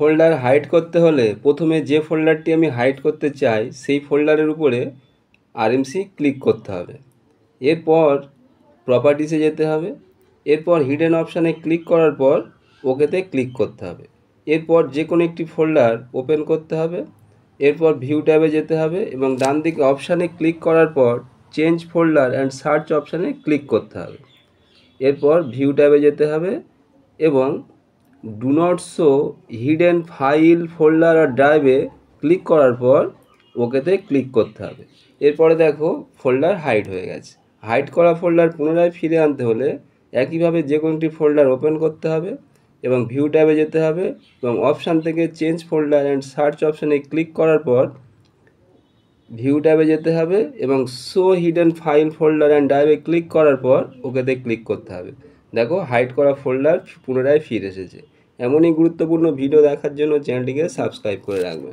Folder hide করতে হলে প্রথমে যে ফোল্ডারটি আমি হাইড করতে চাই সেই ফোল্ডারের উপরে আরএমসি ক্লিক করতে হবে। এরপর প্রপার্টিসে যেতে হবে। এরপর হিডেন অপশানে ক্লিক করার পর ওকেতে ক্লিক করতে হবে। এরপর যে কোনো একটি ফোল্ডার ওপেন করতে হবে। এরপর ভিউ ট্যাবে যেতে হবে এবং ডান দিকে অপশানে ক্লিক করার পর চেঞ্জ ফোল্ডার অ্যান্ড সার্চ অপশানে ক্লিক করতে হবে। এরপর ভিউ ট্যাবে যেতে হবে এবং do not show hidden file folder আর ড্রাইভে ক্লিক করার পর ওকেতে ক্লিক করতে হবে। এরপরে দেখো ফোল্ডার হাইড হয়ে গেছে। হাইড করা ফোল্ডার পুনরায় ফিরে আনতে হলে একইভাবে যে কোনো একটি ফোল্ডার ওপেন করতে হবে এবং ভিউ ট্যাবে যেতে হবে এবং অপশান থেকে চেঞ্জ ফোল্ডার অ্যান্ড সার্চ অপশানে ক্লিক করার পর ভিউ ট্যাবে যেতে হবে এবং show hidden file folder and ড্রাইভে ক্লিক করার পর ওকেতে ক্লিক করতে হবে। দেখো হাইড করা ফোল্ডার পুনরায় ফিরে এসেছে। এমনই গুরুত্বপূর্ণ ভিডিও দেখার জন্য চ্যানেলটিকে সাবস্ক্রাইব করে রাখবেন।